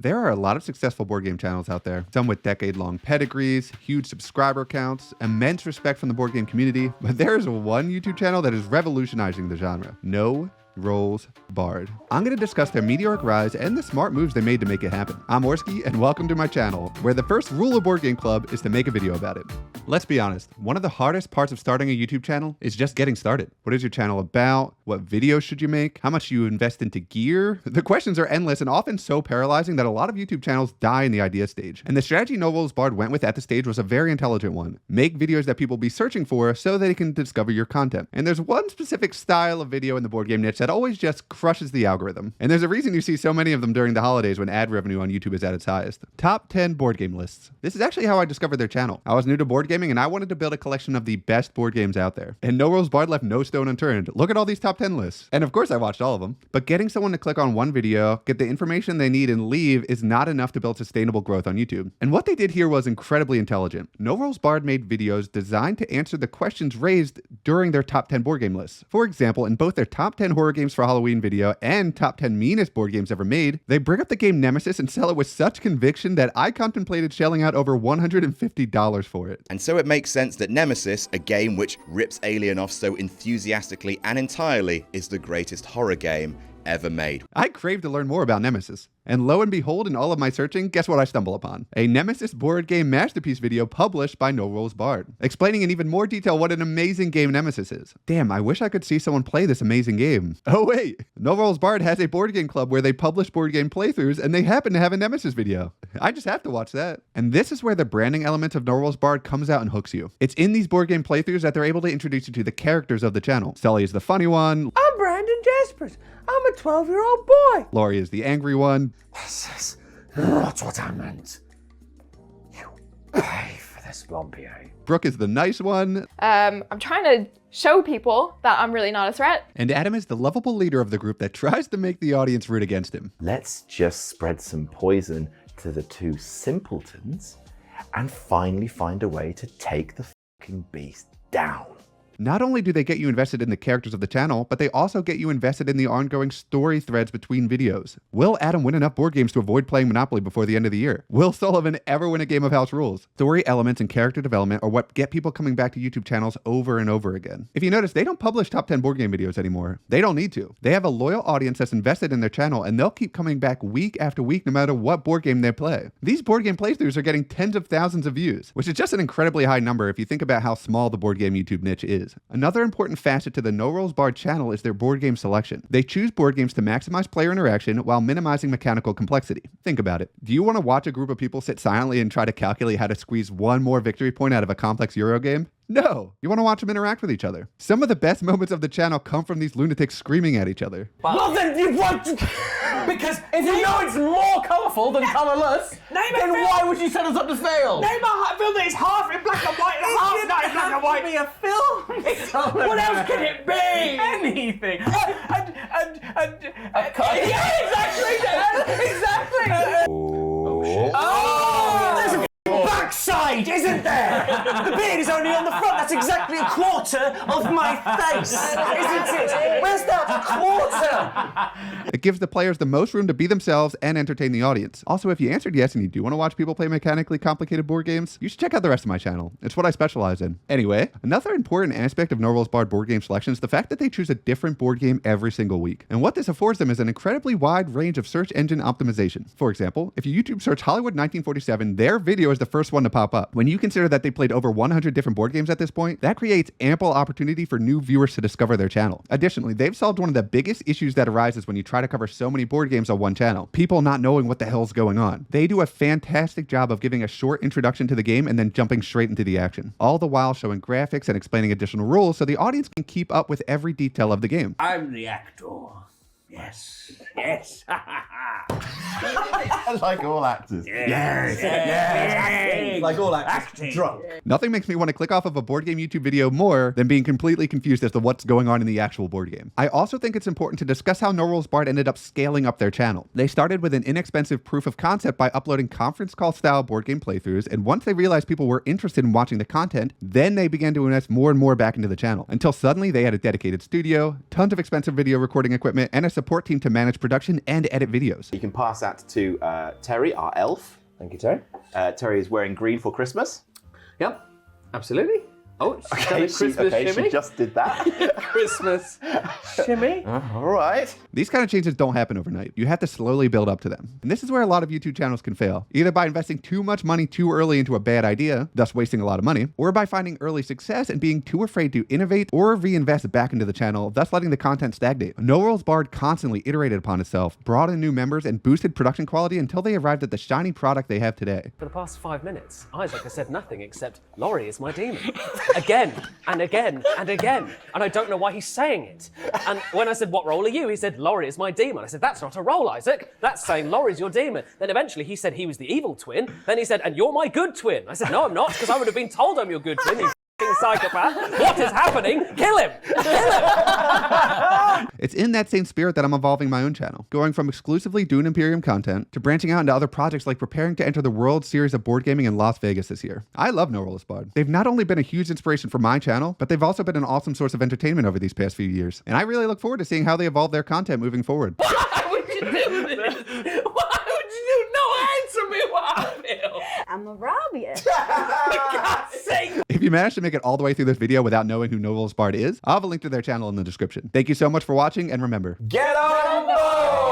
There are a lot of successful board game channels out there, some with decade-long pedigrees, huge subscriber counts, immense respect from the board game community, but there is one YouTube channel that is revolutionizing the genre. No Rolls Barred. I'm going to discuss their meteoric rise and the smart moves they made to make it happen. I'm Orsky, and welcome to my channel, where the first rule of Board Game Club is to make a video about it. Let's be honest, one of the hardest parts of starting a YouTube channel is just getting started. What is your channel about? What videos should you make? How much do you invest into gear? The questions are endless and often so paralyzing that a lot of YouTube channels die in the idea stage. And the strategy No Rolls Barred went with at the stage was a very intelligent one. Make videos that people will be searching for so they can discover your content. And there's one specific style of video in the board game niche that always just crushes the algorithm. And there's a reason you see so many of them during the holidays when ad revenue on YouTube is at its highest. Top 10 board game lists. This is actually how I discovered their channel. I was new to board gaming and I wanted to build a collection of the best board games out there. And No Rolls Barred left no stone unturned. Look at all these top 10 lists. And of course I watched all of them. But getting someone to click on one video, get the information they need and leave is not enough to build sustainable growth on YouTube. And what they did here was incredibly intelligent. No Rolls Barred made videos designed to answer the questions raised during their top 10 board game lists. For example, in both their top 10 horror games for Halloween video and top 10 meanest board games ever made, they bring up the game Nemesis and sell it with such conviction that I contemplated shelling out over $150 for it. And so it makes sense that Nemesis, a game which rips Alien off so enthusiastically and entirely, is the greatest horror game ever made. I craved to learn more about Nemesis. And lo and behold, in all of my searching, guess what I stumble upon? A Nemesis board game masterpiece video published by No Rolls Barred, explaining in even more detail what an amazing game Nemesis is. Damn, I wish I could see someone play this amazing game. Oh wait, No Rolls Barred has a board game club where they publish board game playthroughs and they happen to have a Nemesis video. I just have to watch that. And this is where the branding element of No Rolls Barred comes out and hooks you. It's in these board game playthroughs that they're able to introduce you to the characters of the channel. Sully is the funny one. I'm Brandon Jaspers. I'm a 12-year-old boy. Laurie is the angry one. This is not what I meant. You pay for this, Blompier. Brooke is the nice one. I'm trying to show people that I'm really not a threat. And Adam is the lovable leader of the group that tries to make the audience root against him. Let's just spread some poison to the two simpletons and finally find a way to take the fucking beast down. Not only do they get you invested in the characters of the channel, but they also get you invested in the ongoing story threads between videos. Will Adam win enough board games to avoid playing Monopoly before the end of the year? Will Sullivan ever win a game of House Rules? Story elements and character development are what get people coming back to YouTube channels over and over again. If you notice, they don't publish top 10 board game videos anymore. They don't need to. They have a loyal audience that's invested in their channel, and they'll keep coming back week after week no matter what board game they play. These board game playthroughs are getting tens of thousands of views, which is just an incredibly high number if you think about how small the board game YouTube niche is. Another important facet to the No Rolls Barred channel is their board game selection. They choose board games to maximize player interaction while minimizing mechanical complexity. Think about it. Do you want to watch a group of people sit silently and try to calculate how to squeeze one more victory point out of a complex Euro game? No, you want to watch them interact with each other. Some of the best moments of the channel come from these lunatics screaming at each other. Well, then you want to... Because if you know it's more colourful than colourless, then why would you set us up to fail? Name a film that is half in black and white and half not in black and white. Be a film. What else can it be? Anything. Exactly. Oh, there's a backside, isn't there? The beard is only on the front. That's exactly a quarter of my face, isn't it? Where's that quarter? It gives the players the most room to be themselves and entertain the audience. Also, if you answered yes and you do want to watch people play mechanically complicated board games, you should check out the rest of my channel. It's what I specialize in. Anyway, another important aspect of No Rolls Barred board game selection is the fact that they choose a different board game every single week. And what this affords them is an incredibly wide range of search engine optimization. For example, if you YouTube search Hollywood 1947, their video is the first one to pop up. When you consider that they played over 100 different board games at this point, that creates ample opportunity for new viewers to discover their channel. Additionally, they've solved one of the biggest issues that arises when you try to cover so many board games on one channel. People not knowing what the hell's going on. They do a fantastic job of giving a short introduction to the game and then jumping straight into the action, all the while showing graphics and explaining additional rules so the audience can keep up with every detail of the game. I'm the actor. Yes. Yes. Like all actors. Yes. Like all actors. Drunk. Nothing makes me want to click off of a board game YouTube video more than being completely confused as to what's going on in the actual board game. I also think it's important to discuss how No Rolls Barred ended up scaling up their channel. They started with an inexpensive proof of concept by uploading conference call style board game playthroughs, and once they realized people were interested in watching the content, then they began to invest more and more back into the channel, until suddenly they had a dedicated studio, tons of expensive video recording equipment, and a support team to manage production and edit videos. You can pass that to Terry, our elf. Thank you, Terry. Terry is wearing green for Christmas. Yep, absolutely. Oh, she's done a Christmas shimmy. She just did that. Christmas shimmy. All right. These kind of changes don't happen overnight. You have to slowly build up to them. And this is where a lot of YouTube channels can fail, either by investing too much money too early into a bad idea, thus wasting a lot of money, or by finding early success and being too afraid to innovate or reinvest back into the channel, thus letting the content stagnate. No Rules Barred constantly iterated upon itself, brought in new members, and boosted production quality until they arrived at the shiny product they have today. For the past 5 minutes, Isaac has said nothing except, Laurie is my demon. Again, and again, and again. And I don't know why he's saying it. And when I said, what role are you? He said, Laurie is my demon. I said, that's not a role, Isaac. That's saying Laurie's your demon. Then eventually he said he was the evil twin. Then he said, and you're my good twin. I said, no, I'm not, because I would have been told I'm your good twin, you f***ing psychopath. What is happening? Kill him! Kill him! It's in that same spirit that I'm evolving my own channel, going from exclusively Dune Imperium content to branching out into other projects like preparing to enter the World Series of Board Gaming in Las Vegas this year. I love No Rules Barred. They've not only been a huge inspiration for my channel, but they've also been an awesome source of entertainment over these past few years. And I really look forward to seeing how they evolve their content moving forward. Why would you do this? Why would you do? No, answer me what I feel. I'm a Robbie. For God's sake. If you managed to make it all the way through this video without knowing who No Rules Barred is, I'll have a link to their channel in the description. Thank you so much for watching, and remember, Get on board!